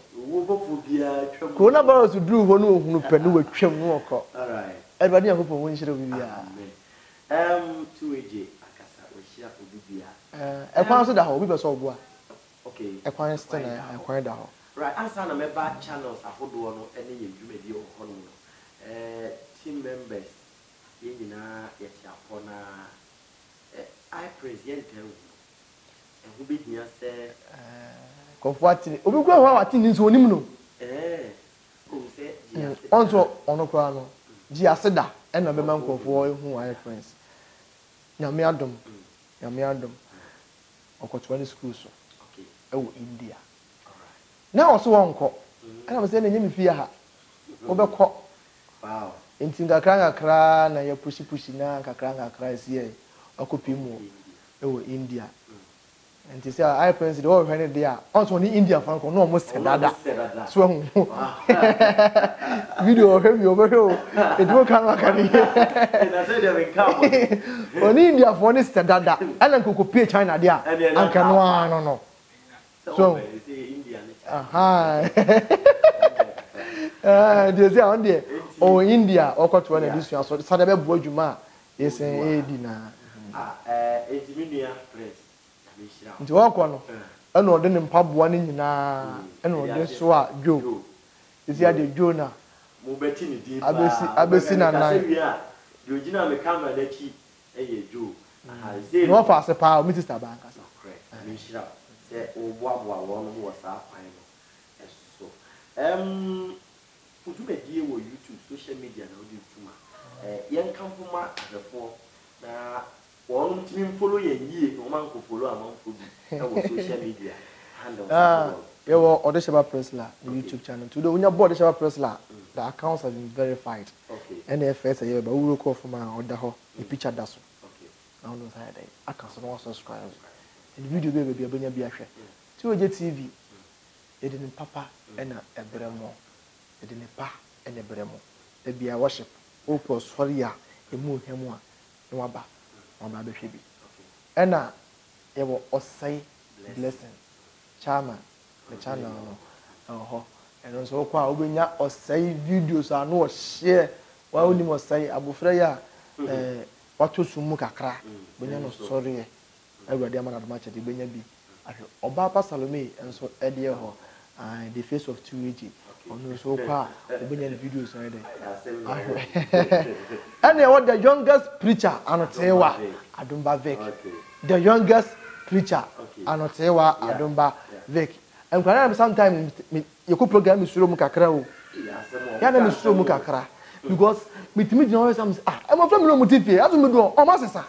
[SPEAKER 2] coronavirus duru hɔ no ohunu pɛ no watwam no ɔkɔ awurade nyankopɔn wo nhyira obi biara
[SPEAKER 1] Tuaje akasa wɔhyira obi biara
[SPEAKER 2] ɛkwan so da hɔ obi pɛ sɛ ɔboa ɛkwan sɛ na ɛkwan da hɔ
[SPEAKER 1] right answer na member channels ahodoɔ no ɛne yɛ dwumadi wɔ hɔ no team members yɛn nyinaa yɛte afɔ na I praise yɛn tɛn ho ɛho bɛhia sɛ
[SPEAKER 2] kɔfo atene obi kura hɔ a watene nso onim no
[SPEAKER 1] o sɛ giase
[SPEAKER 2] ɔnso ɔno kura no giase da ɛna bɛma nkɔfoɔ ehu I praise nyame adom ɔkɔtoa ne school so ɛwɔ India na ɔso wɔnkɔ ɛna msɛ na nyɛ me fie ha wobɛkɔ
[SPEAKER 1] wow
[SPEAKER 2] nti kakra na yɛ pushi na kakra sie akɔpi mu ɛwɔ India nti sɛ I friends de wɔhwɛ ne de a ɔnso ne India fan kɔ no ɔmo sɛ dada so hu video ɔhwɛ mi ɔbɛhwɛ o edwo kan aka ne
[SPEAKER 1] na sɛ de me ka
[SPEAKER 2] ɔne India fo ne sɛ dada ɛna nkɔkɔpie China de a anka no ano no so aha de sɛ on de o India ɔkɔto na disua so sada bɛ bo adwuma a yɛsɛn edi na
[SPEAKER 1] etimia press
[SPEAKER 2] nti wɔkɔ no ɛna ɔde ne mpaboa ne nyinaa ɛna ɔde so a dwo esi ade dwo na
[SPEAKER 1] mo beti ne di
[SPEAKER 2] abesi na nan
[SPEAKER 1] dwo gina me camera n'akyi ɛyɛ dwo
[SPEAKER 2] no ɔfa ase pa o mi sister ba nkasa
[SPEAKER 1] me hyira sɛ oboaboa wɔn no wɔ saa kwan no ɛso udumedie wɔ YouTube social media na odi tuma yɛn kamfo ma ahwɛfoɔ na wɔn timi follow yɛn yie na wɔn anko follow amanfo bi ɛwɔ social media handle
[SPEAKER 2] yɛwɔ Odeshaba Presla the YouTube channel today when you board Odeshaba Presla the accounts have been verified ɛna ɛfɛ sɛ yɛ ba wuro kɔ from a ɔda hɔ the picture da so na ɔno sɛ ɛdɛ accounts no subscribe and video baby abenya bi ahwɛ Tuaje TV yɛde ne papa ɛna ɛbrɛ mo yɛde ne pa ɛna ɛbrɛ mo ebi a worship opo sorry a emu hemu a na waba bɛhwɛ bi ɛna yɛwɔ Ɔsɛe blessing chairman the channel no ɛwɔ ɛno nso wokɔ a wobɛnya Ɔsɛe videos a no share wa wonim Ɔsɛe abofra yi a wato sumu kakra bɛnya no sorry awurade ama na doma kyɛ de bɛnya bi ahwɛ ɔbaa pa Salome nso ɛdeɛ hɔ the face of Tuaje ɔno nso wokɔ a wobɛnya ne videos na ɛdɛ ahwɛ ɛna ɛwɔ the youngest preacher Anotewa Adumba Vic the youngest preacher Anotewa Adumba Vic nkwana na sometimes yɛkɔ program misuro mu kakra o ya na misuro mu kakra because mitimi gyina hɔ sam ɛma fa mi no mutifie aso mi do ɔma sesa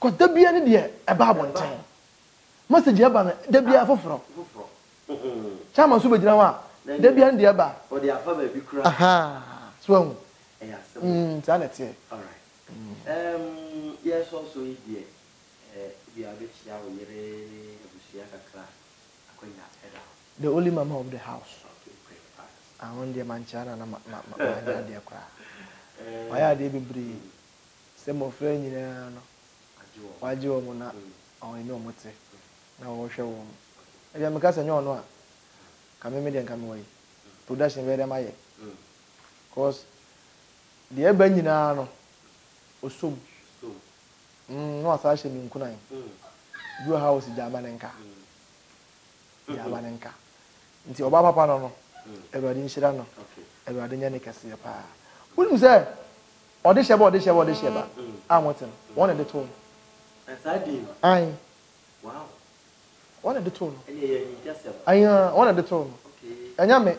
[SPEAKER 2] cause da bia ne deɛ ɛba abɔnten message ɛba na da bia foforo chama so bɛgyina hɔ a da bia ne deɛ ɛba
[SPEAKER 1] ɔde afa ba bi kura
[SPEAKER 2] aha so ahu
[SPEAKER 1] saa
[SPEAKER 2] na tie
[SPEAKER 1] all right yes also yi deɛ bi abɛkyia wo yere abusua kakra akonya ɛda
[SPEAKER 2] the only mama of the house I want the manchana na de kra waya de bebre se mo fra nyina no waje o mo na o ni o mote na wo hwe wo e me ka se nyo no a ka me de nka me wo yi production be dem aye cause the eba nyina no osom no asa hye mi nkunan do house jamanenka nti oba papa no everybody nhyira no everybody nya ne kase pa wonu se ode hye ba amoten one de to
[SPEAKER 1] asadi
[SPEAKER 2] ai
[SPEAKER 1] wow
[SPEAKER 2] one de to
[SPEAKER 1] ele ye ni just
[SPEAKER 2] ai one de to
[SPEAKER 1] okay
[SPEAKER 2] anya me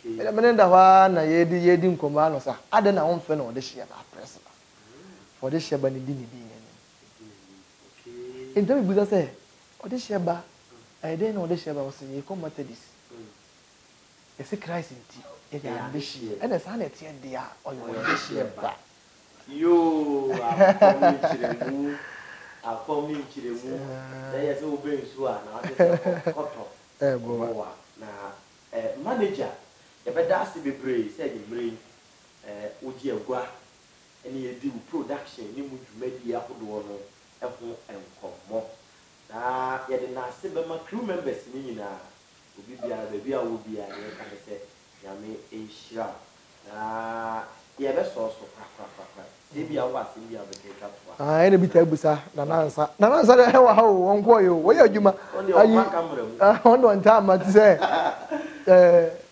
[SPEAKER 2] ele me nda hwa na yedi nkoma no sa ade na won fe na ode hye ba press ba for de hye ba ni di ni okay ntami buza se ode hye ba ai de na ode hye ba wo se ye come methodist ese Christ nti e ga ade hye ene sa na tie de a oyo ode hye ba
[SPEAKER 1] yo akomi nchiremu na yese obe nsu a na ade koto
[SPEAKER 2] bo
[SPEAKER 1] na manager e be da ase bebre se de mre oji agua ene ye di production ni mu dwumadi ahodo no eho enkomo na ye de na ase be ma crew members ni nyina obi bia be bia wo bia ye ka se nyame enhira na ye be so kwa bia wa se bia be ke katwa
[SPEAKER 2] ene bi ta busa na nansa de wa ha won ko yo wo ya adwuma ayi on don ta ma ti se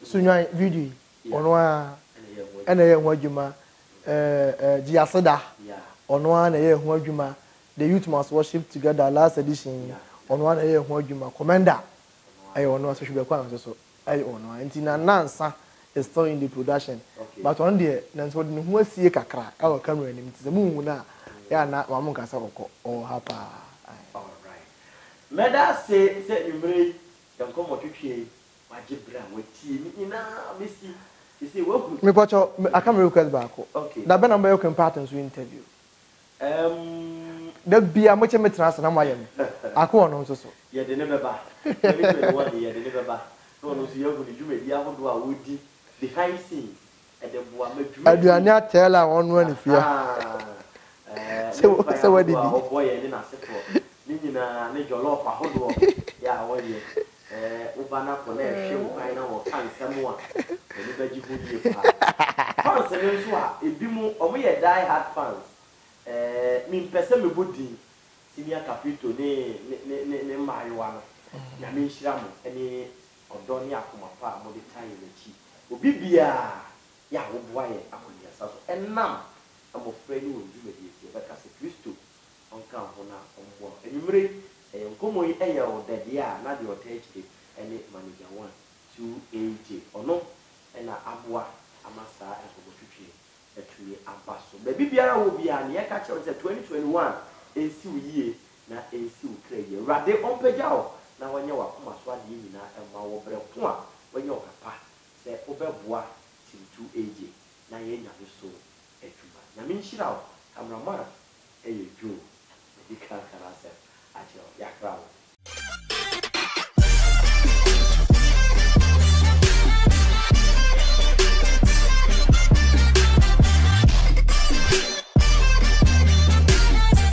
[SPEAKER 2] sunwan video ono a ene ye ho adwuma jiaseda ono a na ye ho adwuma the youth must worship together last edition ono a na ye ho adwuma commander ayi ono a so hwe kwa so ayi ono a nti na nansa is still in the production but on the nanso de ho asie kakra e wo camera nim ti se mu na ya na mamu nkasa kokko o hapa
[SPEAKER 1] all right meda se numere yanko motwetwe magibra wati ni na mesi se wagu
[SPEAKER 2] me pocho aka me request back
[SPEAKER 1] okay
[SPEAKER 2] da be na mba yokin partners we interview da bia mo che metrans na mayem aka ono nso so
[SPEAKER 1] ye de ne beba ye de ne beba no no si yagu ni dwumedi ahodo a wodi behind scene e de boa madwuma
[SPEAKER 2] aduane atela ono ani fia se wadi di
[SPEAKER 1] o boy ni na seto ni nyina ne jollof ahodo ya wodi ubana ko na ehwe ukai na wo kansam a ni baji hodi pa fans ne so a ebi mu omo ye die hard fans mi mpese me bodi Senior Capito ne maiwa no ya me nhira mo ene odo ni akoma pa mo de tai le chi obi bia ya wo boa ye akonia sa so enam amo freni wo djumedi e be ka se Kristo onka ho na ombo enumre nkomo yi eye o dede a na de otechke ene manager 1 2 AJ ono ena aboa amasa ekobotwetwe etue abaso be bibiara wo bia ne ka che 2021 ensi uye na ensi ukraye rade ompejao na wanye wa kuma so ade nyina ema wo bre ko a wanye okapa se obeboa tintu AJ na ye nya so etuma na me nhira o cameraman eye jo medika karasa acho yakrawo